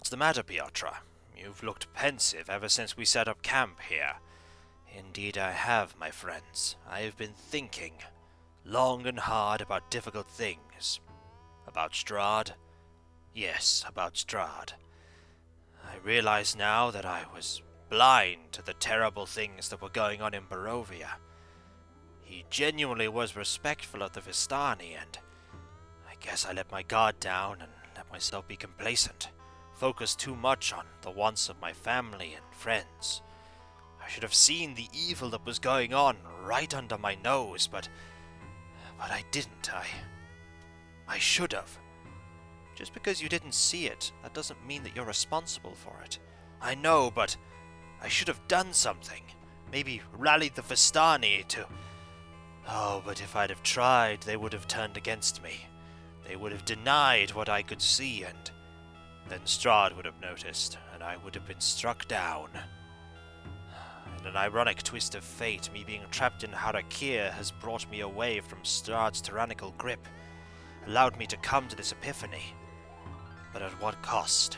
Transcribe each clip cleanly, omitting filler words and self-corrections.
What's the matter, Piotr? You've looked pensive ever since we set up camp here. Indeed I have, my friends. I have been thinking long and hard about difficult things. About Strahd? Yes, about Strahd. I realize now that I was blind to the terrible things that were going on in Barovia. He genuinely was respectful of the Vistani, and I guess I let my guard down and let myself be complacent, focused too much on the wants of my family and friends. I should have seen the evil that was going on right under my nose, but I didn't. I should have. Just because you didn't see it, that doesn't mean that you're responsible for it. I know, but I should have done something. Maybe rallied the Vistani to... Oh, but if I'd have tried, they would have turned against me. They would have denied what I could see, and then Strahd would have noticed, and I would have been struck down. In an ironic twist of fate, me being trapped in har'akir has brought me away from Strahd's tyrannical grip, allowed me to come to this epiphany. But at what cost?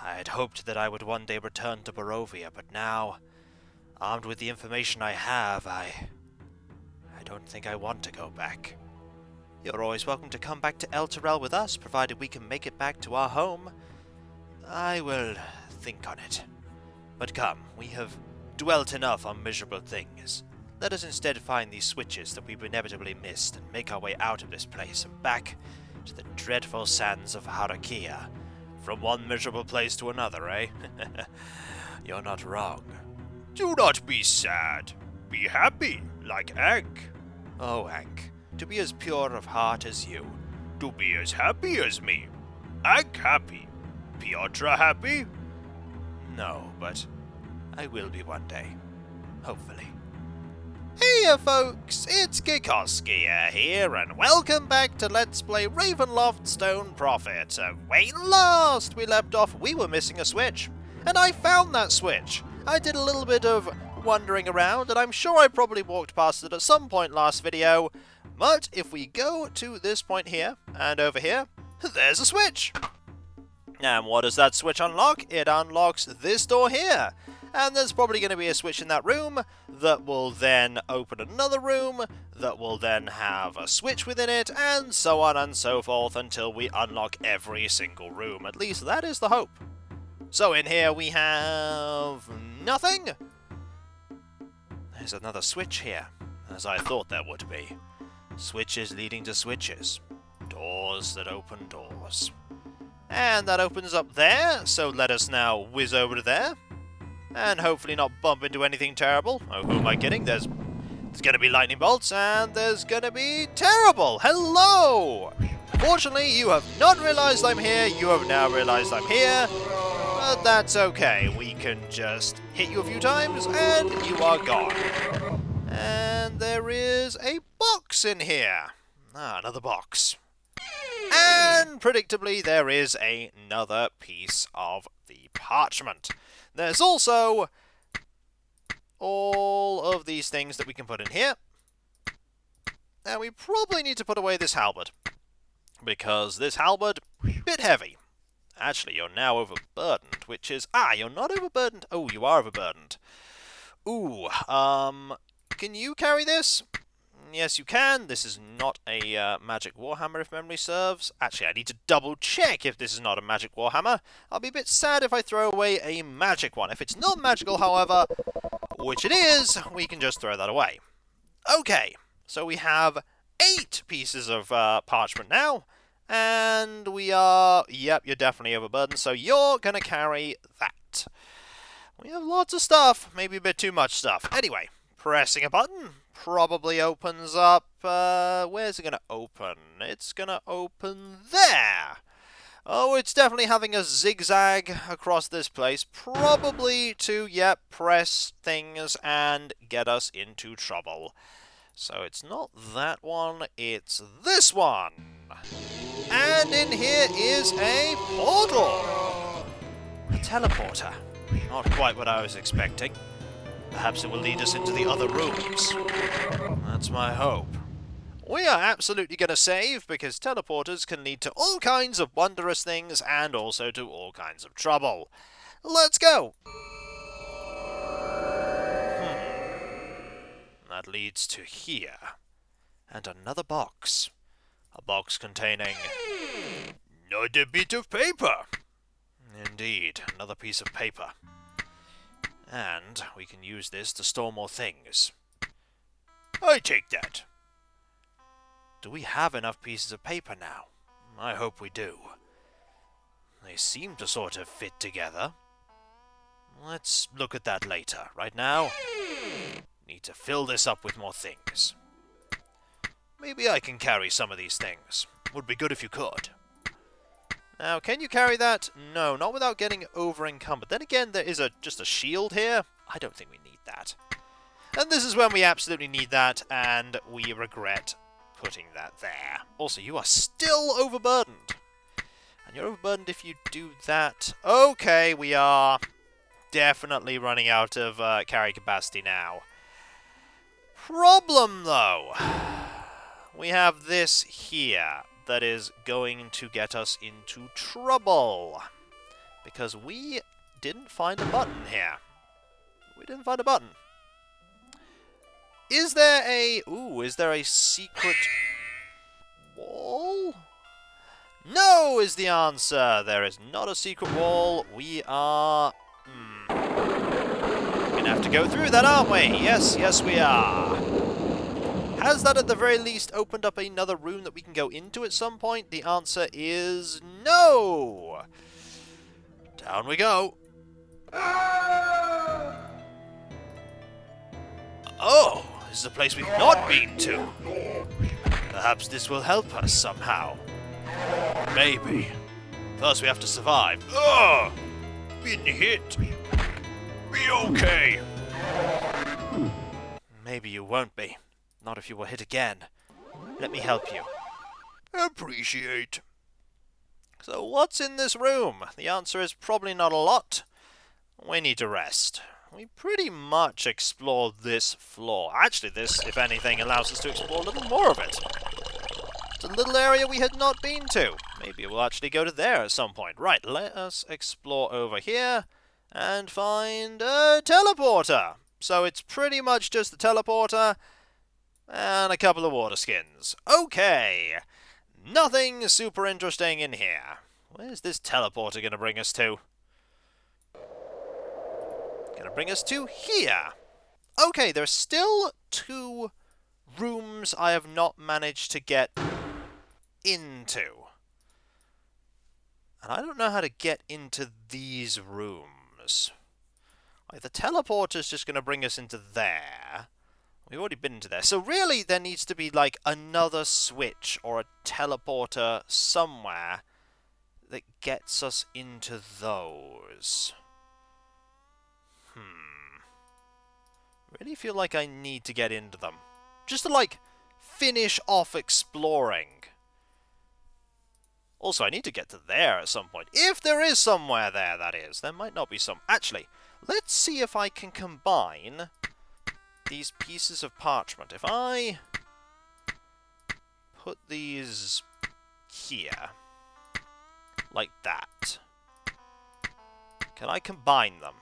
I had hoped that I would one day return to Barovia, but now, armed with the information I have, I don't think I want to go back. You're always welcome to come back to El Terrell with us, provided we can make it back to our home. I will think on it. But come, we have dwelt enough on miserable things. Let us instead find these switches that we've inevitably missed and make our way out of this place and back to the dreadful sands of har'akir. From one miserable place to another, eh? You're not wrong. Do not be sad. Be happy, like Ankh. Oh, Ankh, to be as pure of heart as you. To be as happy as me. Ankh happy. Piotr happy? No, but I will be one day. Hopefully. Hey folks, it's Kikoskia here, and welcome back to Let's Play Ravenloft Stone Prophet. When last we left off, we were missing a switch, and I found that switch. I did a little bit of wandering around, and I'm sure I probably walked past it at some point last video, but if we go to this point here, and over here, there's a switch. And what does that switch unlock? It unlocks this door here. And there's probably going to be a switch in that room that will then open another room that will then have a switch within it, and so on and so forth until we unlock every single room. At least that is the hope. So in here we have nothing. There's another switch here, as I thought there would be. Switches leading to switches. Doors that open doors. And that opens up there, so let us now whiz over to there. And hopefully not bump into anything terrible. Oh, who am I kidding? There's going to be lightning bolts, and there's going to be terrible. Hello! Fortunately, you have not realized I'm here. You have now realized I'm here. But that's okay. We can just hit you a few times, and you are gone. And there is a box in here. Ah, another box. And predictably, there is another piece of the parchment. There's also all of these things that we can put in here. And we probably need to put away this halberd, because this halberd, bit heavy. Actually, you're now overburdened, which is... Ah, you're not overburdened. Oh, you are overburdened. Ooh, can you carry this? Yes, you can. This is not a magic warhammer, if memory serves. Actually, I need to double-check if this is not a magic warhammer. I'll be a bit sad if I throw away a magic one. If it's not magical, however, which it is, we can just throw that away. Okay, so we have 8 pieces of parchment now, and we are... Yep, you're definitely overburdened, so you're going to carry that. We have lots of stuff, maybe a bit too much stuff. Anyway, pressing a button probably opens up... where's it going to open? It's going to open there. Oh, it's definitely having a zigzag across this place. Probably to, yep, press things and get us into trouble. So it's not that one, it's this one. And in here is a portal. A teleporter. Not quite what I was expecting. Perhaps it will lead us into the other rooms. That's my hope. We are absolutely going to save, because teleporters can lead to all kinds of wondrous things and also to all kinds of trouble. Let's go! That leads to here. And another box. A box containing... Another bit of paper. Indeed, another piece of paper. And we can use this to store more things. I take that. Do we have enough pieces of paper now? I hope we do. They seem to sort of fit together. Let's look at that later. Right now, need to fill this up with more things. Maybe I can carry some of these things. Would be good if you could. Now, can you carry that? No, not without getting over-encumbered. Then again, there is just a shield here. I don't think we need that. And this is when we absolutely need that, and we regret putting that there. Also, you are still overburdened. And you're overburdened if you do that. Okay, we are definitely running out of carry capacity now. Problem, though. We have this here that is going to get us into trouble. Because we didn't find a button here. We didn't find a button. Is there a secret wall? No is the answer. There is not a secret wall. We are... gonna have to go through that, aren't we? Yes, yes we are. Has that at the very least opened up another room that we can go into at some point? The answer is no. Down we go. Oh, this is a place we've not been to. Perhaps this will help us somehow. Maybe. First we have to survive. Ugh! Been hit. Be okay. Maybe you won't be. Not if you were hit again. Let me help you. Appreciate. So what's in this room? The answer is probably not a lot. We need to rest. We pretty much explored this floor. Actually, this, if anything, allows us to explore a little more of it. It's a little area we had not been to. Maybe we'll actually go to there at some point. Right, let us explore over here and find a teleporter. So it's pretty much just the teleporter and a couple of water skins. Okay, nothing super interesting in here. Where's this teleporter going to bring us to? Going to bring us to here. Okay, there's still 2 rooms I have not managed to get into. And I don't know how to get into these rooms. Like, the teleporter's just going to bring us into there. We've already been into there. So really, there needs to be, like, another switch or a teleporter somewhere that gets us into those. Really feel like I need to get into them. Just to, like, finish off exploring. Also, I need to get to there at some point. If there is somewhere there, that is. There might not be some. Actually, let's see if I can combine these pieces of parchment. If I put these here, like that, can I combine them?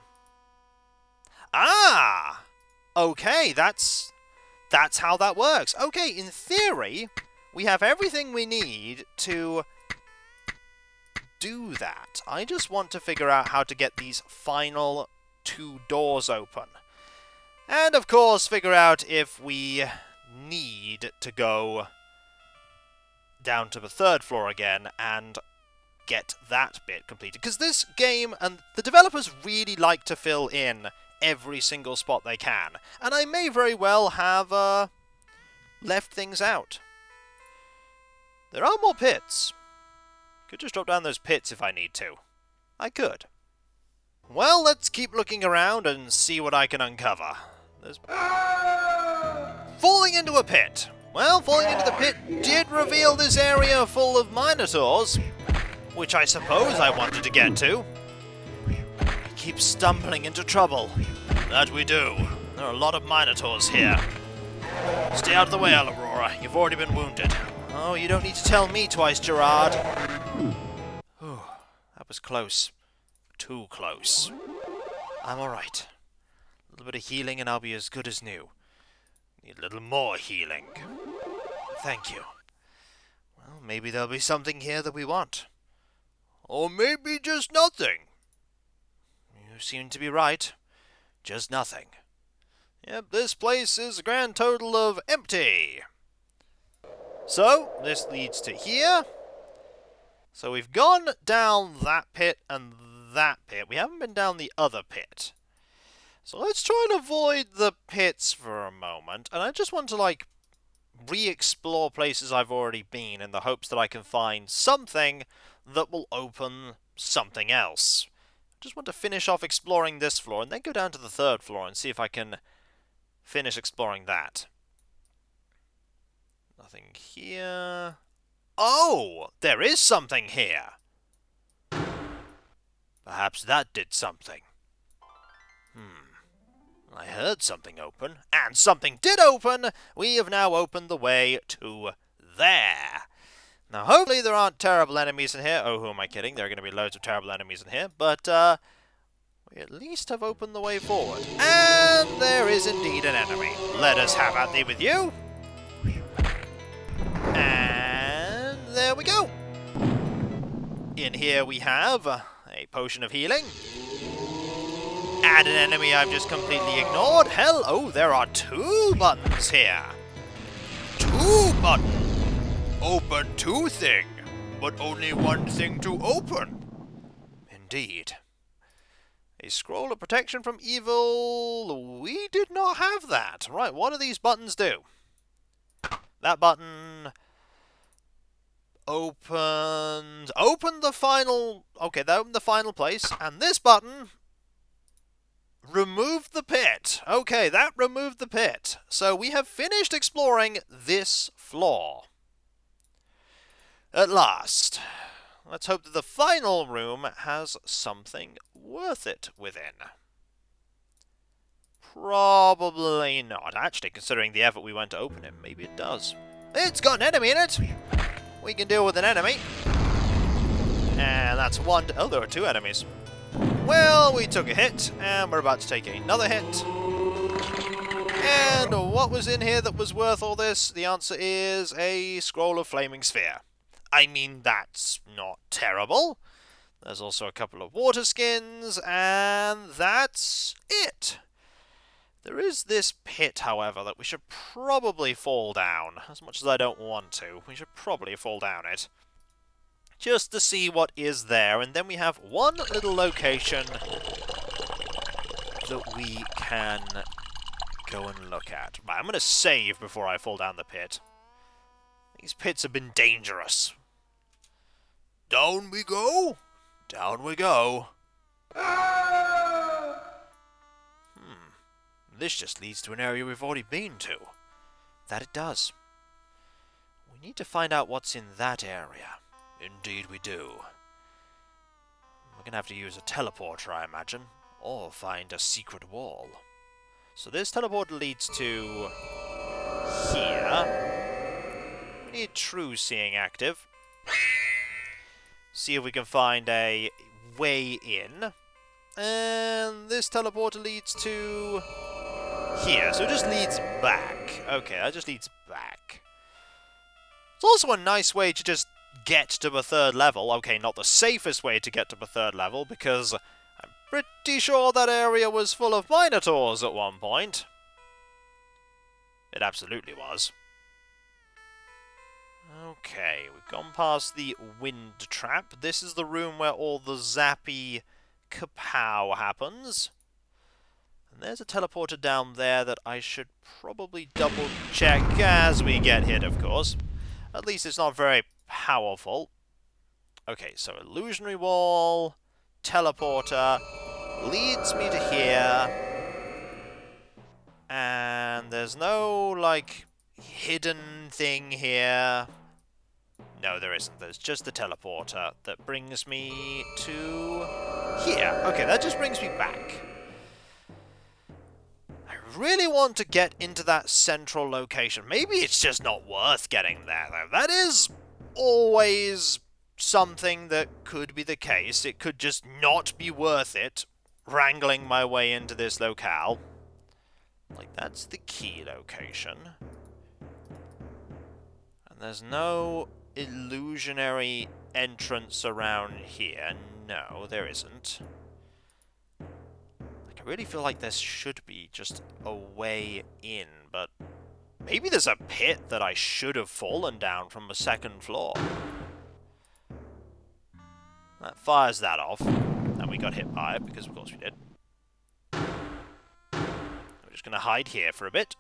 Ah! Okay, that's how that works. Okay, in theory, we have everything we need to do that. I just want to figure out how to get these final 2 doors open. And, of course, figure out if we need to go down to the 3rd floor again and get that bit completed. Because this game, and the developers really like to fill in every single spot they can. And I may very well have left things out. There are more pits. Could just drop down those pits if I need to. I could. Well, let's keep looking around and see what I can uncover. There's... Falling into a pit. Well, falling into the pit did reveal this area full of minotaurs, which I suppose I wanted to get to. We keep stumbling into trouble. That we do. There are a lot of minotaurs here. Stay out of the way, Aurora. You've already been wounded. Oh, you don't need to tell me twice, Gerard. Whew, that was close. Too close. I'm alright. A little bit of healing and I'll be as good as new. Need a little more healing. Thank you. Well, maybe there'll be something here that we want. Or maybe just nothing. You seem to be right. Just nothing. Yep, this place is a grand total of empty. So, this leads to here. So we've gone down that pit and that pit. We haven't been down the other pit. So let's try and avoid the pits for a moment. And I just want to, like, re-explore places I've already been in the hopes that I can find something that will open something else. I just want to finish off exploring this floor and then go down to the third floor and see if I can finish exploring that. Nothing here. Oh! There is something here! Perhaps that did something. I heard something open, and something did open! We have now opened the way to there. Now, hopefully there aren't terrible enemies in here. Oh, who am I kidding? There are going to be loads of terrible enemies in here, but, we at least have opened the way forward. And there is indeed an enemy. Let us have at thee with you. And there we go. In here we have a potion of healing. And an enemy I've just completely ignored. Hell, oh, there are 2 buttons here. 2 buttons. Open 2 thing, but only 1 thing to open. Indeed. A scroll of protection from evil. We did not have that. Right, what do these buttons do? That button opened the final. Okay, that opened the final place, and this button removed the pit. Okay, that removed the pit. So we have finished exploring this floor. At last. Let's hope that the final room has something worth it within. Probably not. Actually, considering the effort we went to open it, maybe it does. It's got an enemy in it! We can deal with an enemy. And that's 1... Oh, there are 2 enemies. Well, we took a hit, and we're about to take another hit. And what was in here that was worth all this? The answer is a scroll of flaming sphere. I mean, that's not terrible. There's also a couple of water skins, and that's it. There is this pit, however, that we should probably fall down. As much as I don't want to, we should probably fall down it. Just to see what is there, and then we have one little location that we can go and look at. Right, I'm going to save before I fall down the pit. These pits have been dangerous. Down we go. Down we go. This just leads to an area we've already been to. That it does. We need to find out what's in that area. Indeed we do. We're going to have to use a teleporter, I imagine, or find a secret wall. So this teleporter leads to here. We need true seeing active. See if we can find a way in. And this teleporter leads to here. So it just leads back. Okay, that just leads back. It's also a nice way to just get to the 3rd level. Okay, not the safest way to get to the 3rd level, because I'm pretty sure that area was full of minotaurs at one point. It absolutely was. Okay, we've gone past the wind trap. This is the room where all the zappy kapow happens. And there's a teleporter down there that I should probably double check as we get hit, of course. At least it's not very powerful. Okay, so illusionary wall, teleporter, leads me to here. And there's no, like, hidden thing here. No, there isn't. There's just the teleporter that brings me to here. Okay, that just brings me back. I really want to get into that central location. Maybe it's just not worth getting there, though. That is always something that could be the case. It could just not be worth it wrangling my way into this locale. Like, that's the key location. And there's no illusionary entrance around here. No, there isn't. Like, I really feel like there should be just a way in, but maybe there's a pit that I should have fallen down from the second floor. That fires that off. And we got hit by it, because of course we did. We're just going to hide here for a bit.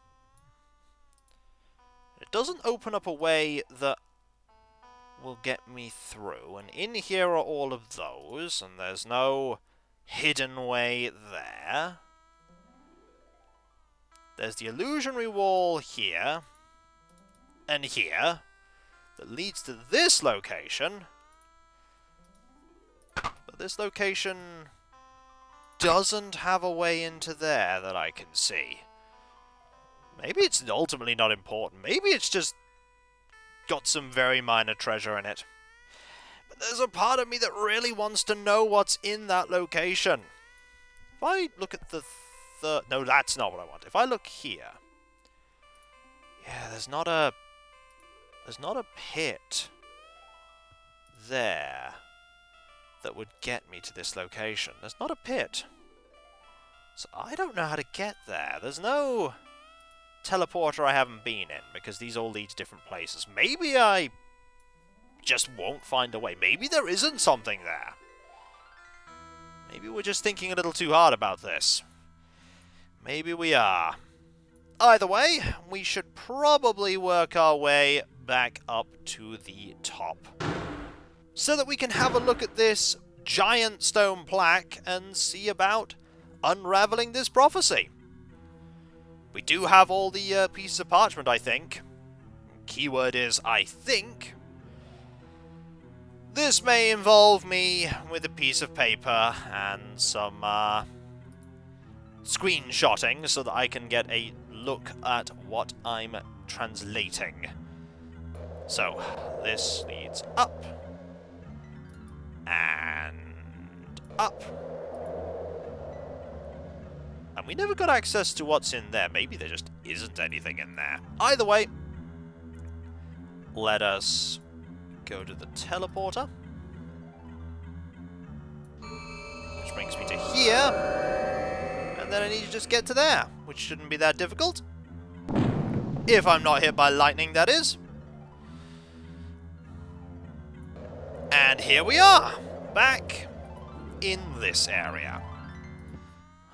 It doesn't open up a way that will get me through. And in here are all of those, and there's no hidden way there. There's the illusionary wall here, and here, that leads to this location. But this location doesn't have a way into there that I can see. Maybe it's ultimately not important. Maybe it's just got some very minor treasure in it. But there's a part of me that really wants to know what's in that location. If I look at the third... No, that's not what I want. If I look here... Yeah, there's not a pit there that would get me to this location. There's not a pit. So I don't know how to get there. There's no teleporter I haven't been in, because these all lead to different places. Maybe I just won't find a way. Maybe there isn't something there. Maybe we're just thinking a little too hard about this. Maybe we are. Either way, we should probably work our way back up to the top, so that we can have a look at this giant stone plaque and see about unraveling this prophecy. We do have all the pieces of parchment, I think. Keyword is I think. This may involve me with a piece of paper and some screenshotting so that I can get a look at what I'm translating. So, this leads up. And up. And we never got access to what's in there. Maybe there just isn't anything in there. Either way, let us go to the teleporter. Which brings me to here. And then I need to just get to there, which shouldn't be that difficult. If I'm not hit by lightning, that is. And here we are, back in this area.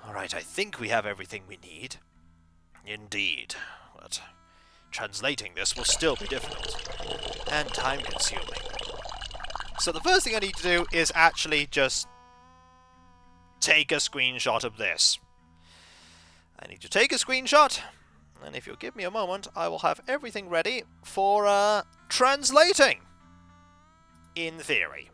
Alright, I think we have everything we need. Indeed. But translating this will still be difficult. And time-consuming. So the first thing I need to do is actually just take a screenshot of this. I need to take a screenshot, and if you'll give me a moment, I will have everything ready for translating. In theory.